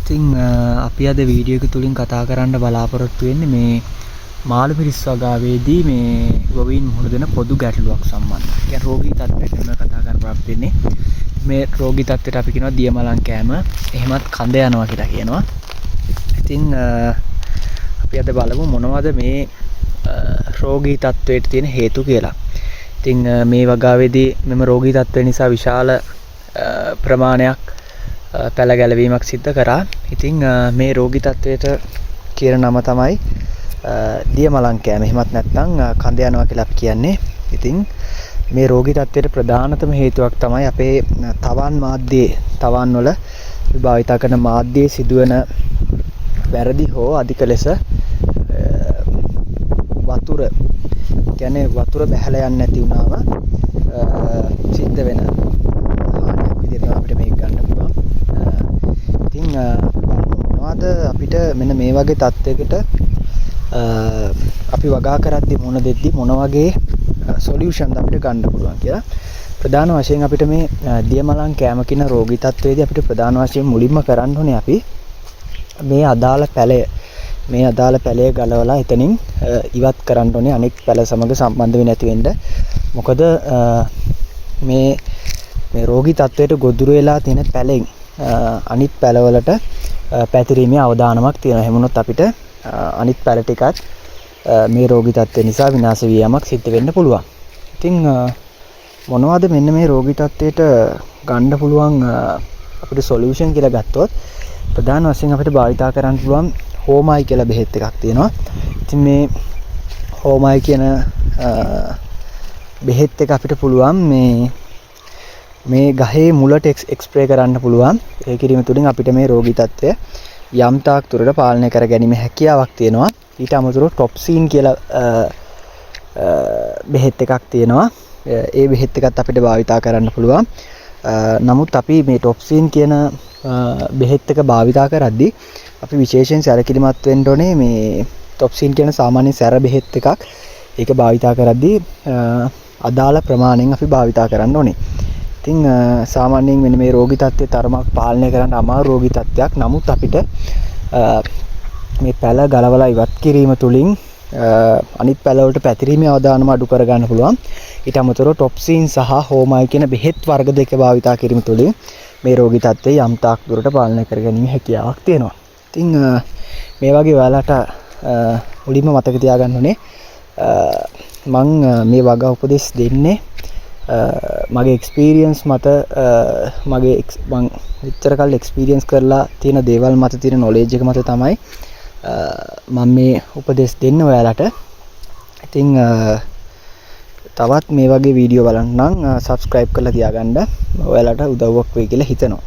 ඉතින් අපි අද වීඩියෝ එක තුලින් කතා කරන්න බලාපොරොත්තු වෙන්නේ මේ මාළු පිරිස් වගාවේදී මේ ගොවීන් මුහුණ දෙන පොදු ගැටලුවක් සම්බන්ධව. ඒ රෝගී තත්ත්වයට මම කතා කරන්න බලාපොරොත්තු වෙන්නේ. මේ රෝගී තත්ත්වයට අපි කියනවා දියමලන් කෑම, එහෙමත් කඳ යනවා කියලා කියනවා. ඉතින් අපි අද බලමු මොනවද මේ රෝගී තත්ත්වයට තියෙන හේතු කියලා. ඉතින් මේ වගාවේදී මෙම රෝගී තත්ත්වය නිසා විශාල ප්‍රමාණයක් පැල ගැලවීමක් සිද්ධ කරා. ඉතින් මේ රෝගී තත්ත්වයට කියන නම තමයි දියමලන් කෑම. එහෙමත් නැත්නම් කඳ යනවා කියලා අපි කියන්නේ. ඉතින් මේ රෝගී තත්ත්වයට ප්‍රධානතම හේතුවක් තමයි අපේ තවන් වල භාවිත කරන මාධ්‍යයේ සිදුවන වැරදි හෝ අධික ලෙස වතුර බැහැලා යන්නේ නැති වුණාම සිද්ධ වෙන හානියක් විදිහට අපිට මේක ගන්න පුළුවන්. ඉතින් මොනවද අපිට මෙන්න මේ වගේ තත්යකට අපි වගා කරද්දී මොන දෙද්දි මොන වගේ සොලියුෂන් අපිට ගන්න පුළුවන් කියලා. ප්‍රධාන වශයෙන් අපිට මේ දියමලන් කෑම කියන රෝගී තත්ත්වයේදී අපිට ප්‍රධාන වශයෙන් මුලින්ම කරන්න ඕනේ අපි මේ අදාළ පැලය ගලවලා එතනින් ඉවත් කරන්න ඕනේ අනෙක් පැල සමග සම්බන්ධ වෙන්නේ නැති වෙන්න. මොකද මේ රෝගී තත්ත්වයට ගොදුරු වෙලා තියෙන පැලෙන් අනිත් පැලවලට පැතිරීමේ අවදානමක් තියෙනවා. එහෙම වුණොත් අපිට අනිත් පැල ටිකත් මේ රෝගී තත්ත්වය නිසා විනාශ වීමක් සිද්ධ වෙන්න පුළුවන්. ඉතින් මොනවද මෙන්න මේ රෝගී තත්ත්වයට ගන්න පුළුවන් අපිට සොලියුෂන් කියලා ගත්තොත් ප්‍රධාන වශයෙන් අපිට භාවිතා කරන්න පුළුවන් හෝමයි කියලා බෙහෙත් එකක් තියෙනවා. ඉතින් මේ හෝමයි කියන බෙහෙත් එක අපිට පුළුවන් මේ ගහේ මුලට එක්ස්ප්‍රේ කරන්න පුළුවන්. ඒ කිරීම තුළින් අපිට මේ රෝගී තත්ත්වය යම් තාක් දුරට පාලනය කර ගැනීම හැකියාවක් තියෙනවා. ඊට අමතරව ටොප්සින් කියලා බෙහෙත් එකක් තියෙනවා. ඒ බෙහෙත් එකත් අපිට භාවිතා කරන්න පුළුවන්. නමුත් අපි මේ ටොප්සින් කියන බෙහෙත් එක භාවිතා කරද්දී අපි විශේෂයෙන් සැලකිලිමත් වෙන්න ඕනේ. මේ ටොප්සින් කියන සාමාන්‍ය සැර බෙහෙත් එකක් ඒක භාවිතා කරද්දී අදාළ ප්‍රමාණයෙන් අපි භාවිතා කරන්න ඕනේ. ඉතින් සාමාන්‍යයෙන් මෙන්න මේ රෝගී තත්ත්වය තරමක් පාලනය කරන්න අමාරු රෝගී තත්ත්වයක්. නමුත් අපිට මේ පැල ගලවලා ඉවත් කිරීම තුළින් අනිත් පැලවලට පැතිරීමේ අවදානම අඩු කර ගන්න පුළුවන්. ඊට අමතරව ටොප්සින් සහ හෝමයි කියන බෙහෙත් වර්ග දෙක භාවිතා කිරීම තුළින් මේ රෝගී තත්ත්වය යම් තාක් දුරට පාලනය කර ගැනීම හැකියාවක් තියෙනවා. ඉතින් මේ වගේ ඔයාලට මුලින්ම මතක තියාගන්න ඕනේ මම මේ වගා උපදෙස් දෙන්නේ මගේ එක්ස්පීරියන්ස් මත මම විතර කල් එක්ස්පීරියන්ස් කරලා තියෙන දේවල් මත තියෙන නොලෙජ් එක මත තමයි මම මේ උපදෙස් දෙන්න ඔයාලට. ඉතින් තවත් මේ වගේ වීඩියෝ බලන්න නම් subscribe කරලා තියාගන්න. ඔයාලට උදව්වක් වෙයි කියලා හිතනවා.